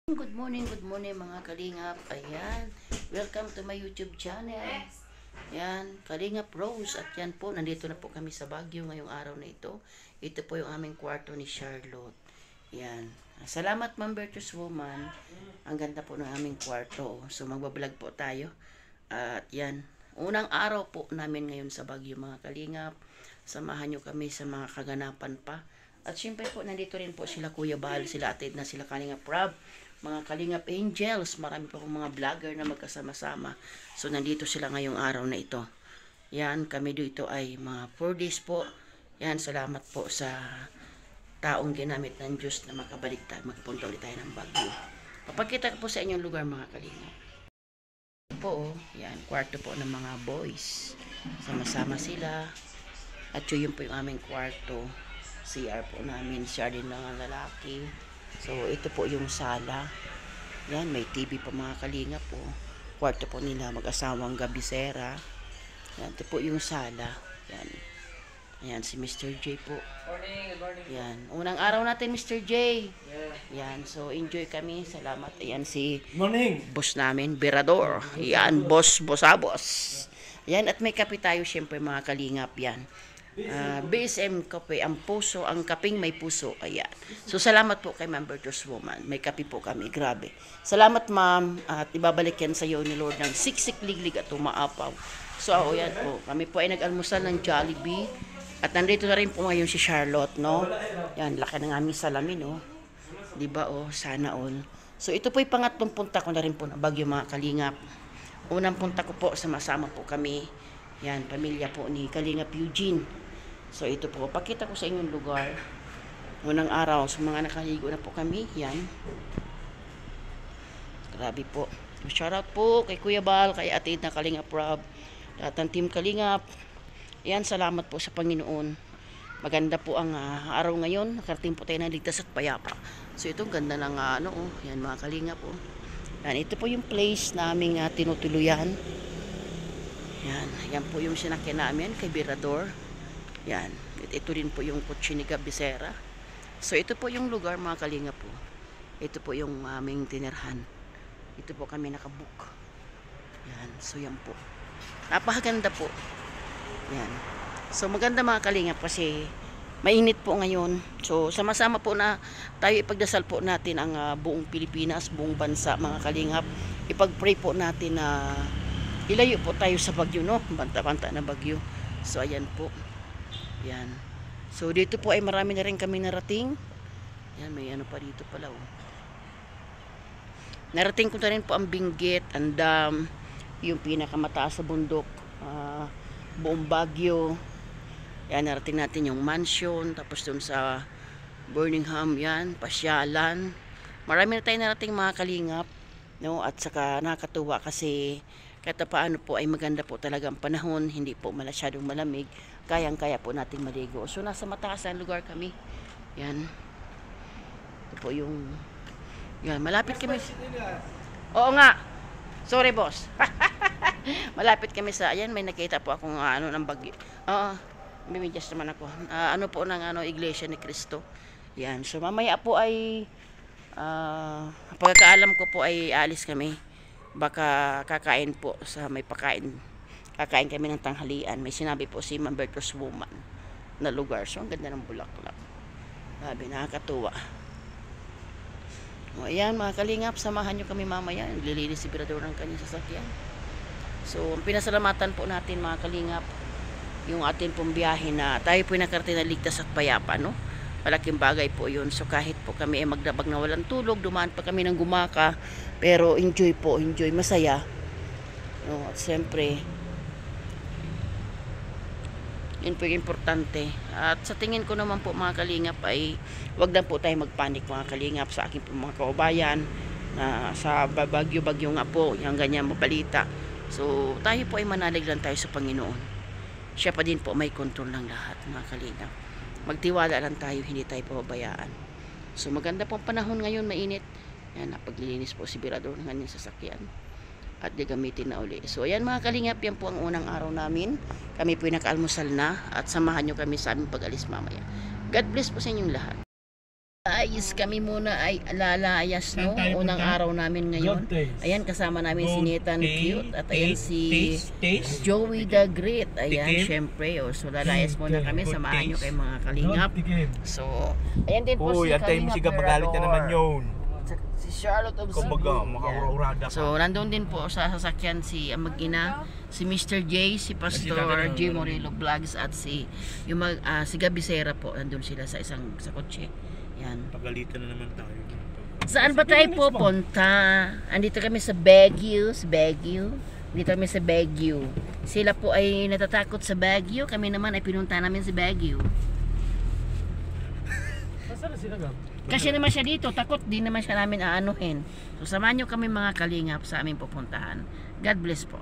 Good morning mga kalingap. Ayan, welcome to my YouTube channel. Ayan, Kalingap Rose. At yan po, nandito na po kami sa Baguio ngayong araw na ito. Ito po yung aming kwarto ni Charlotte. Ayan, salamat Ma'am Virtuous Woman. Ang ganda po ng aming kwarto. So magbablog po tayo. At yan, unang araw po namin ngayon sa Baguio mga kalingap. Samahan nyo kami sa mga kaganapan pa. At syempre po, nandito rin po sila Kuya Bal, sila Atid na, sila Kalingap Rob, mga Kalingap Angels, marami po akong mga vlogger na magkasama-sama. So, nandito sila ngayong araw na ito. Yan, kami dito ay mga 4 days po. Yan, salamat po sa taong ginamit ng Diyos na makabalik tayo, magpunta ulit tayo ng Baguio. Papakita ko po sa inyong lugar mga Kalingap. Po, yan, kwarto po ng mga boys. Sama-sama sila. At yun po yung aming kwarto. CR po namin, CR din ng lalaki. So, ito po yung sala. Yan, may TV pa mga kalingap po. Kwarto po nila, mag-asawang gabisera. Yan, ito po yung sala. Yan. Ayan, si Mr. J po. Morning, good morning. Yan, unang araw natin Mr. J. Yeah. Yan, so enjoy kami. Salamat. Ayan si Morning. boss namin, Berador. Yan, boss. Yan, at may kape tayo syempre mga kalingap. Yan. BSM Kape, ang puso, ang kaping may puso. Ayan. So, salamat po kay Ma'am Virtuous Woman. May kape po kami. Grabe. Salamat, ma'am. At ibabalik yan sa iyo ni Lord ng siksik, liglig at umaapaw. So, yan po. Kami po ay nag-almusal ng Jollibee. At nandito na rin po ngayon si Charlotte, no? Yan, laki ng aming salamin, oh. Diba, oh? Sana all. So, ito po yung pangatlong punta ko na rin po na Baguio mga kalingap. Unang punta ko po, sama-sama po kami. Yan, pamilya po ni Kalingap Eugene. So, ito po. Pakita ko sa inyong lugar. Unang araw. So, mga nakaligo na po kami. Yan. Grabe po. Shoutout po kay Kuya Bal, kay Atid na Kalingap Rob. Lahat ng team Kalingap. Yan, salamat po sa Panginoon. Maganda po ang araw ngayon. Nakarating po tayo ng ligtas at payapa. So, ito ganda ng yan mga Kalingap po. Yan, ito po yung place naming tinutuluyan. Yan, yan po yung sinakyan namin kay Berador. Yan, ito rin po yung kotse ni Gabisera. So, ito po yung lugar mga kalingap po. Ito po yung aming tinirhan. Ito po kami nakabook. Yan, so yan po. Napakaganda po. Yan. So, maganda mga kalingap kasi mainit po ngayon. So, sama-sama po na tayo ipagdasal po natin ang buong Pilipinas, buong bansa mga kalingap. Ipag-pray po natin na ilayo po tayo sa bagyo, no? Banta-banta na bagyo. So, ayan po. Yan. So, dito po ay marami na rin kami narating. Yan, may ano pa dito pala, oh. Narating ko na rin po ang Benguet, ang dam, yung pinakamataas sa bundok, buong Baguio. Yan, narating natin yung mansion, tapos dun sa Birmingham, yan, pasyalan. Marami na tayong narating mga kalingap, no? At saka nakakatuwa kasi kahit paano po ay maganda po talaga ang panahon, hindi po masyadong malamig, kayang-kaya po nating maligo. So, nasa mataas na lugar kami. Yan. Ito po yung, yan, malapit kami. Oo nga. Sorry, boss. Malapit kami sa, ayan, may nakita po akong ng bagyo. Oo, bimidyas naman ako. Ano po ng Iglesia ni Cristo. Yan. So, mamaya po ay, pagkakaalam ko po ay alis kami. Baka kakain po sa may pakain. Kakain kami ng tanghalian. May sinabi po si Ma'am Virtuous Woman na lugar. So, ang ganda ng bulaklak. Sabi, nakakatuwa. O, ayan, mga kalingap, samahan nyo kami mamaya. Naglilinis si Berador ng kanyang sasakyan. So, pinasalamatan po natin, mga kalingap, yung atin pong biyahe na tayo po nakarating na ligtas at payapa, no? Malaking bagay po yun. So, kahit po kami ay magdabag na walang tulog, dumaan pa kami ng Gumaka, pero enjoy po, enjoy, masaya. No? At siyempre, yun po yung importante. At sa tingin ko naman po mga kalingap ay wag lang po tayo magpanik mga kalingap sa aking po mga kaubayan na sa bagyo-bagyo nga po, yung ganyan mabalita. So, tayo po ay manalig lang tayo sa Panginoon. Siya pa din po may control ng lahat mga kalingap. Magtiwala lang tayo, hindi tayo pababayaan. So, maganda pong panahon ngayon, mainit. Yan, napaglilinis po si Berador ng kanyang sasakyan. At gagamitin na uli. So, ayan mga kalingap, yan po ang unang araw namin. Kami po ay nakaalmusal na at samahan nyo kami sa aming pag-alis mamaya. God bless po sa inyong lahat. Ayos kami muna ay lalayas no, unang araw namin ngayon. Ayan, kasama namin si Nathan Cute at ayan si Joey the Great. Ayan, syempre, so lalayas muna kami, samahan nyo kay mga kalingap. So, ayan din po si Kalingap magalit na naman yun. si Charlotte of Kumbaga, Cebu. makaurada ka. So, nandun din po sa sasakyan si ang mag-ina, si Mr. J, si Pastor J. Morelo Vlogs at si si Gabi Sera po. Nandun sila sa kotse. Yan. Pagalitan na naman tayo. Saan ba tayo pupunta? Andito kami sa Baguio, Dito kami sa Baguio. Sila po ay natatakot sa Baguio. Kami naman ay pinunta namin sa Baguio. Nasaan na sila, Gab? Kasi naman siya dito, takot din naman siya namin aanuhin. So samahan nyo kami mga kalingap sa aming pupuntahan. God bless po.